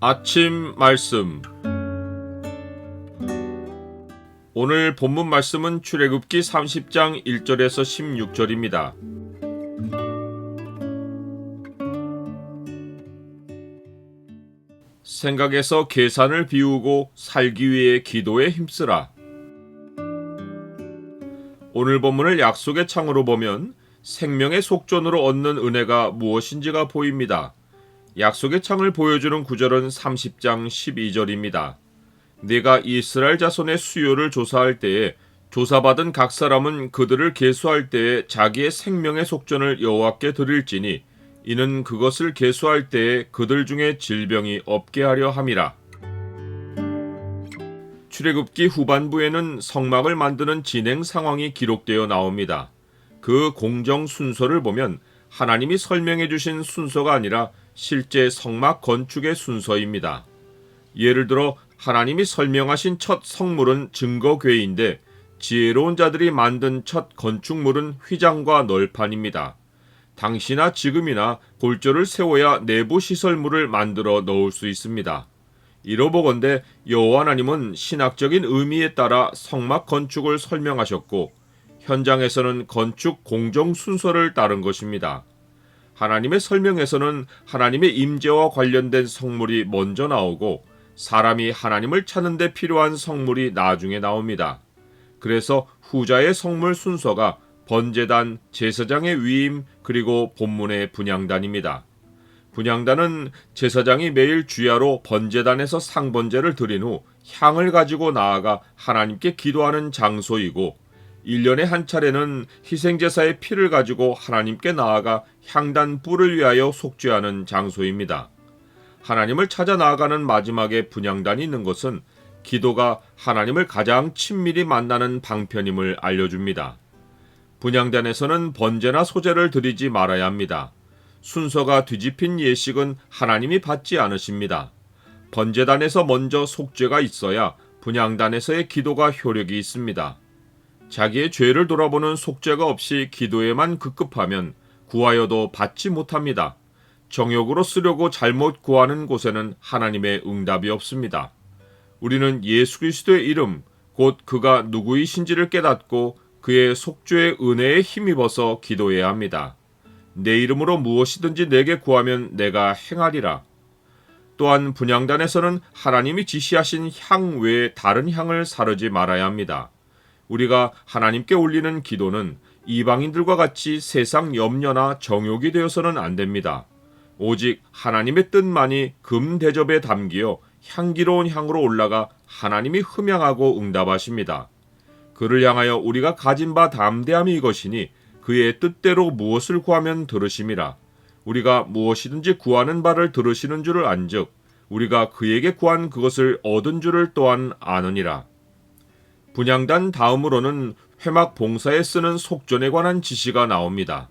아침 말씀. 오늘 본문 말씀은 출애굽기 30장 1절에서 16절입니다. 생각에서 계산을 비우고 살기 위해 기도에 힘쓰라. 오늘 본문을 약속의 창으로 보면 생명의 속전으로 얻는 은혜가 무엇인지가 보입니다. 약속의 창을 보여주는 구절은 30장 12절입니다. 내가 이스라엘 자손의 수요를 조사할 때에 조사받은 각 사람은 그들을 계수할 때에 자기의 생명의 속전을 여호와께 드릴지니 이는 그것을 계수할 때에 그들 중에 질병이 없게 하려 함이라. 출애굽기 후반부에는 성막을 만드는 진행 상황이 기록되어 나옵니다. 그 공정 순서를 보면 하나님이 설명해 주신 순서가 아니라 실제 성막 건축의 순서입니다. 예를 들어 하나님이 설명하신 첫 성물은 증거궤인데 지혜로운 자들이 만든 첫 건축물은 휘장과 널판입니다. 당시나 지금이나 골조를 세워야 내부 시설물을 만들어 넣을 수 있습니다. 이로보건대 여호와 하나님은 신학적인 의미에 따라 성막 건축을 설명하셨고 현장에서는 건축 공정 순서를 따른 것입니다. 하나님의 설명에서는 하나님의 임재와 관련된 성물이 먼저 나오고 사람이 하나님을 찾는 데 필요한 성물이 나중에 나옵니다. 그래서 후자의 성물 순서가 번제단, 제사장의 위임, 그리고 본문의 분향단입니다. 분향단은 제사장이 매일 주야로 번제단에서 상번제를 드린 후 향을 가지고 나아가 하나님께 기도하는 장소이고 1년에 한 차례는 희생제사의 피를 가지고 하나님께 나아가 향단 뿔을 위하여 속죄하는 장소입니다. 하나님을 찾아 나아가는 마지막에 분향단이 있는 것은 기도가 하나님을 가장 친밀히 만나는 방편임을 알려줍니다. 분향단에서는 번제나 소제를 드리지 말아야 합니다. 순서가 뒤집힌 예식은 하나님이 받지 않으십니다. 번제단에서 먼저 속죄가 있어야 분향단에서의 기도가 효력이 있습니다. 자기의 죄를 돌아보는 속죄가 없이 기도에만 급급하면 구하여도 받지 못합니다. 정욕으로 쓰려고 잘못 구하는 곳에는 하나님의 응답이 없습니다. 우리는 예수 그리스도의 이름, 곧 그가 누구이신지를 깨닫고 그의 속죄의 은혜에 힘입어서 기도해야 합니다. 내 이름으로 무엇이든지 내게 구하면 내가 행하리라. 또한 분향단에서는 하나님이 지시하신 향 외에 다른 향을 사르지 말아야 합니다. 우리가 하나님께 올리는 기도는 이방인들과 같이 세상 염려나 정욕이 되어서는 안 됩니다. 오직 하나님의 뜻만이 금 대접에 담기어 향기로운 향으로 올라가 하나님이 흠양하고 응답하십니다. 그를 향하여 우리가 가진 바 담대함이 이것이니 그의 뜻대로 무엇을 구하면 들으심이라. 우리가 무엇이든지 구하는 바를 들으시는 줄을 안즉 우리가 그에게 구한 그것을 얻은 줄을 또한 아느니라. 분향단 다음으로는 회막 봉사에 쓰는 속전에 관한 지시가 나옵니다.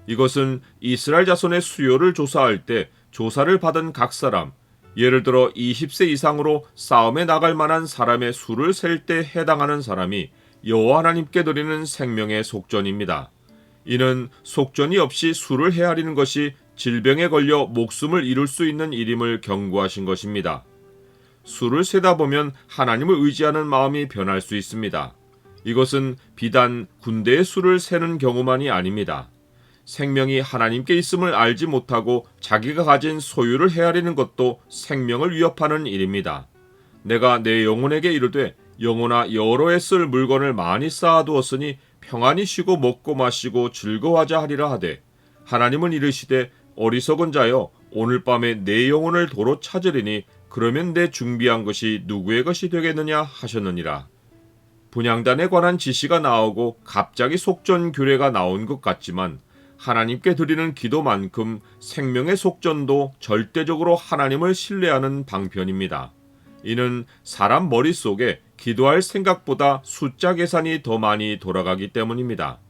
이것은 이스라엘 자손의 수요를 조사할 때 조사를 받은 각 사람, 예를 들어 20세 이상으로 싸움에 나갈 만한 사람의 수를 셀 때 해당하는 사람이 여호와 하나님께 드리는 생명의 속전입니다. 이는 속전이 없이 수를 헤아리는 것이 질병에 걸려 목숨을 잃을 수 있는 일임을 경고하신 것입니다. 수를 세다 보면 하나님을 의지하는 마음이 변할 수 있습니다. 이것은 비단 군대의 수를 세는 경우만이 아닙니다. 생명이 하나님께 있음을 알지 못하고 자기가 가진 소유를 헤아리는 것도 생명을 위협하는 일입니다. 내가 내 영혼에게 이르되 영혼아 여러 해 쓸 물건을 많이 쌓아두었으니 평안히 쉬고 먹고 마시고 즐거워하자 하리라 하되 하나님은 이르시되 어리석은 자여 오늘 밤에 내 영혼을 도로 찾으리니 그러면 내 준비한 것이 누구의 것이 되겠느냐 하셨느니라. 분향단에 관한 지시가 나오고 갑자기 속전 규례가 나온 것 같지만 하나님께 드리는 기도만큼 생명의 속전도 절대적으로 하나님을 신뢰하는 방편입니다. 이는 사람 머릿속에 기도할 생각보다 숫자 계산이 더 많이 돌아가기 때문입니다.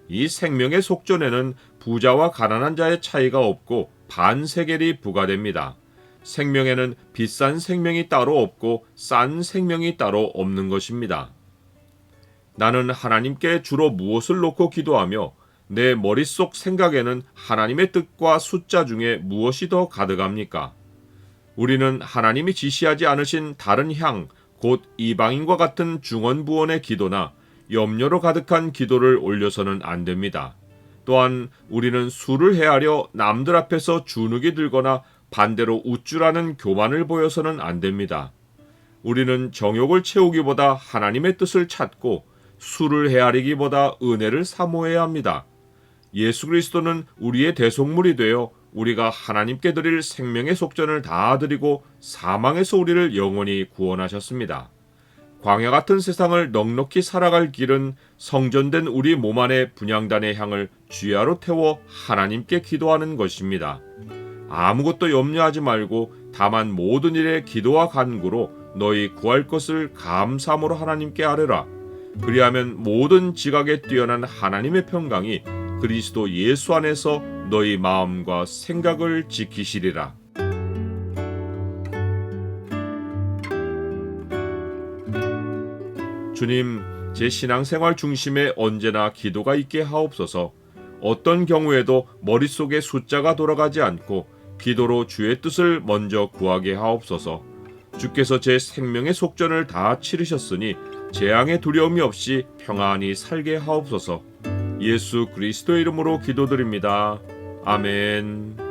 이 생명의 속전에는 부자와 가난한 자의 차이가 없고 반세겔이 부과됩니다. 생명에는 비싼 생명이 따로 없고 싼 생명이 따로 없는 것입니다. 나는 하나님께 주로 무엇을 놓고 기도하며 내 머릿속 생각에는 하나님의 뜻과 숫자 중에 무엇이 더 가득합니까? 우리는 하나님이 지시하지 않으신 다른 향, 곧 이방인과 같은 중언부언의 기도나 염려로 가득한 기도를 올려서는 안 됩니다. 또한 우리는 술을 헤아려 남들 앞에서 주눅이 들거나 반대로 우쭐하는 교만을 보여서는 안 됩니다. 우리는 정욕을 채우기보다 하나님의 뜻을 찾고 술을 헤아리기보다 은혜를 사모해야 합니다. 예수 그리스도는 우리의 대속물이 되어 우리가 하나님께 드릴 생명의 속전을 다 드리고 사망에서 우리를 영원히 구원하셨습니다. 광야 같은 세상을 넉넉히 살아갈 길은 성전된 우리 몸 안에 분향단의 향을 쥐하로 태워 하나님께 기도하는 것입니다. 아무것도 염려하지 말고 다만 모든 일에 기도와 간구로 너희 구할 것을 감사함으로 하나님께 아뢰라. 그리하면 모든 지각에 뛰어난 하나님의 평강이 그리스도 예수 안에서 너희 마음과 생각을 지키시리라. 주님, 제 신앙생활 중심에 언제나 기도가 있게 하옵소서. 어떤 경우에도 머릿속에 숫자가 돌아가지 않고 기도로 주의 뜻을 먼저 구하게 하옵소서. 주께서 제 생명의 속전을 다 치르셨으니 재앙의 두려움이 없이 평안히 살게 하옵소서. 예수 그리스도의 이름으로 기도드립니다. 아멘.